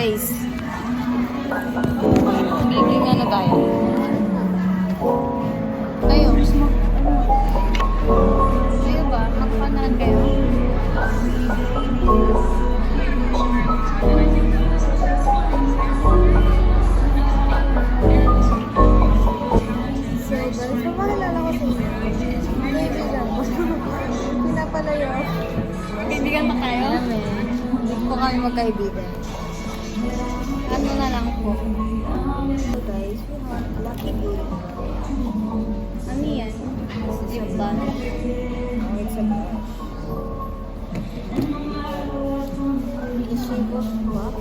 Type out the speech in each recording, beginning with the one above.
guys. Magiging ano tayo? Kayo, kayo ba? Magpanahan kayo? So guys, pamakilala ko sa inyo. Baby lang. Pinapalayo. Kaibigan ba kayo? Hindi po kami magkaibigan. Ano na lang po. So guys, we have lucky game. Ano yan? Yung ba? Oh, it's a brush. In the shape of what?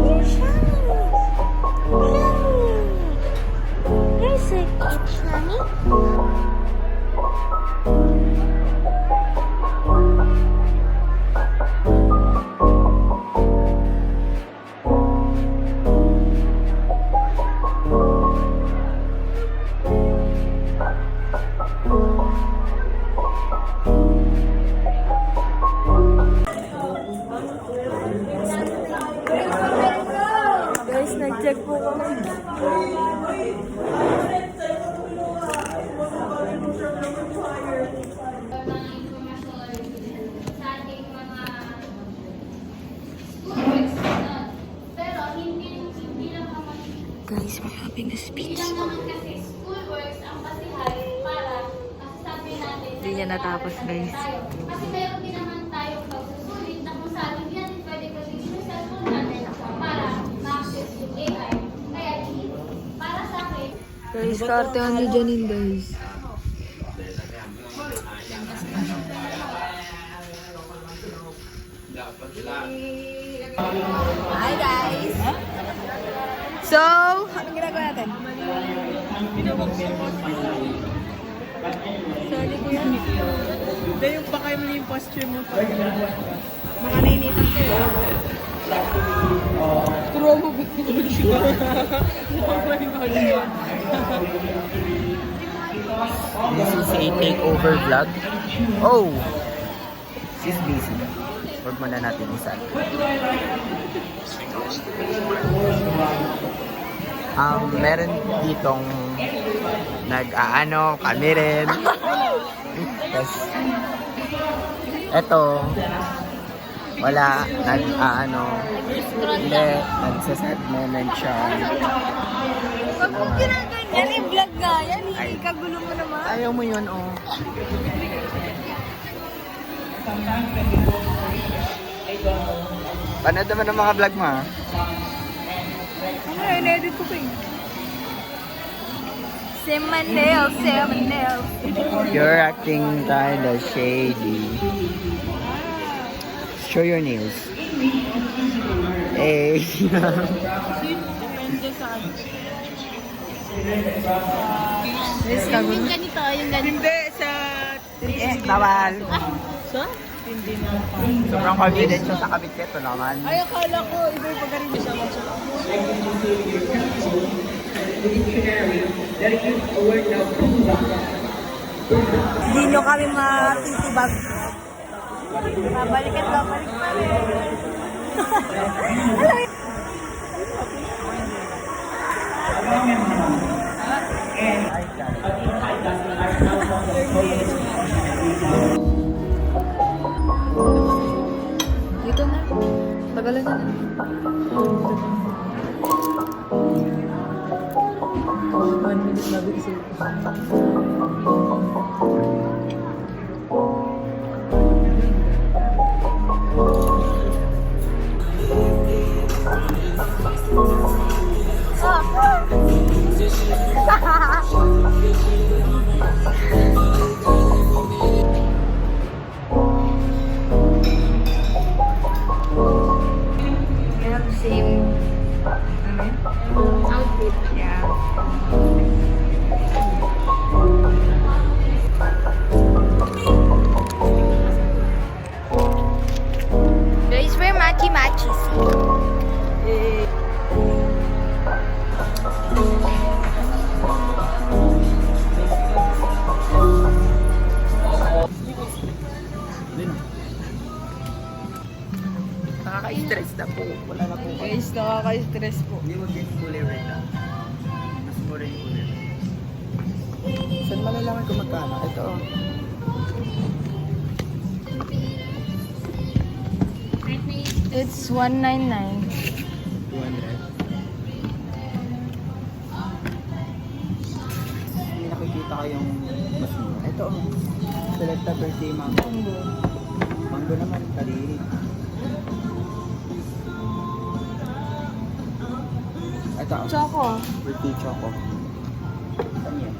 You're shiny! You're so cute, Shani. Guys, nag-check po kami. Guys, we're having a speech. Hindi niya natapos, guys. Kasi meron din naman tayong pagsusulit na kung saan hindi natin pwede gawin yung cellphone natin para ma-access yung AI. Kaya para sa akin, Guys, kartehan ni Janine, guys. Hi guys! So, anong ginagawa natin? Sorry kuya. Hindi, yung baka yung posture mo. Mga nainitan kayo. Turo mo ba? This is a takeover vlog. Oh! She's busy. Huwag mo na natin isan. Meron ditong nag-aano, kami rin. Tapos, eto, wala, nag-aano, hindi, nagsaset moment siya. Huwag mong ginaganyan, i-vlog nga yan, ikagulo mo naman. Ayaw mo yun, oh. Panood naman ang mga vlog mo, ha? Ano, in-edit ko pa eh. Semanel. You're acting kinda shady. Show your nails. Eh, Yung ganito, yung ganito. Hindi, sa... bawal. Sa? Hindi na. Sobrang confident siya sa kabit ko naman. Ay, akala ko, iba yung pagarin siya. Hindi nyo kami matitibag. Babalik at babalik pa rin. Dito na. Tagalan na. One minute na Wala na po. Guys, nakaka-stress po. Hindi mo din kulay red lang. Mas mura yung kulay red. Saan malalaman kung magkano? Ito oh. It's 199. 200. Hindi nakikita kayong mas mura. Ito oh. Selecta birthday mango. Mango naman, kadiri. Ito oh. Choco. Birthday choco. Saan yan?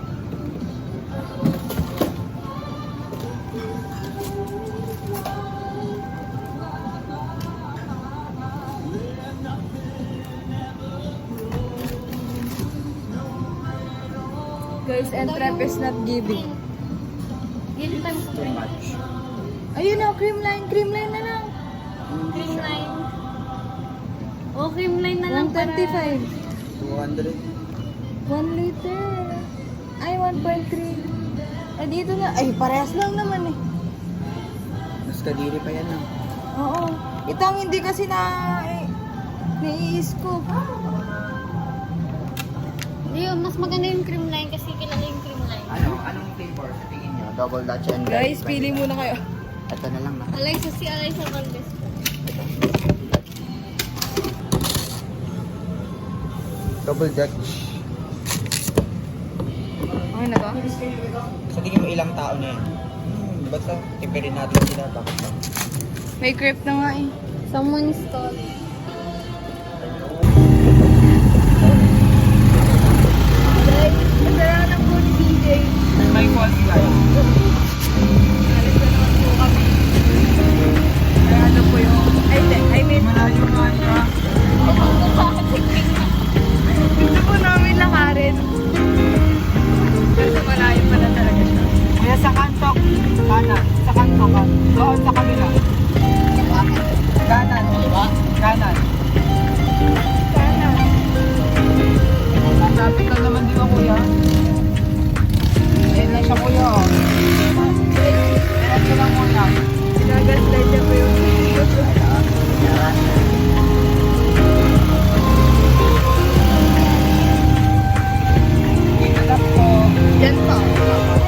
Guys, Entrep is not giving. Yun time ko. Too much. Ayun na, creamline. Creamline na lang. Hindi siya. Creamline. O, creamline na lang para. 125. 200. 1 liter. Ay, 1.3. Ay, dito na. Ay, parehas lang naman eh. Mas kadiri pa yan ah. Oo. Ito ang hindi kasi nai-scoop. Hindi yun, mas maganda yung creamline kasi kilala yung creamline. Anong flavor sa tingin nyo? Double Dutch and Guys, pili muna kayo. Ito na lang na. Alaysa Valdez. Double Dutch. Okay na ba? Sa tingin mo ilang tao na yan? Basta tipirin natin sila. Bakit ba? May crepe na nga eh. Someone's stall. Guys, masarap na po ni DJ. May false guy. Alis na naman po kami. Ay, ano po yung... I mean... Malayo nga siya. Gusto po namin lakarin. Kasi malayo pala talaga siya. Kaya sa kanto, kanan. Sa kanto ka. Doon sa kabila. Kanan. Kanan. Sana. Lapit lang naman di ba kuya? Ayun lang siya kuya oh. Ayan ka lang kuya. Ginagaslight niya po yung video. Dito lang po. Yan po.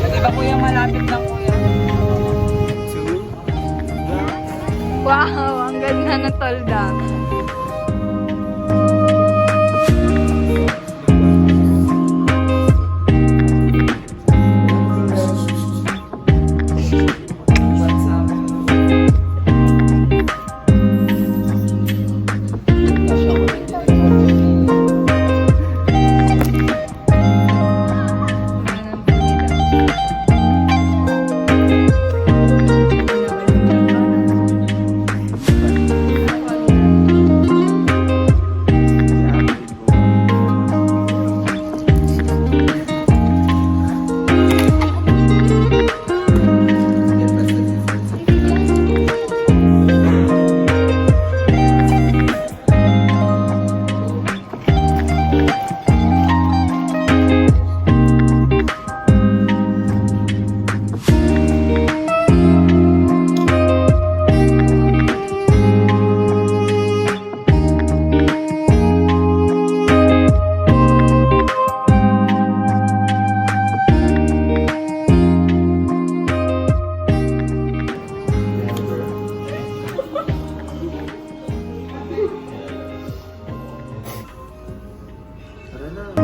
Di ba kuya malapit lang kuya? Wow, ang ganda ng tolda. Tara na.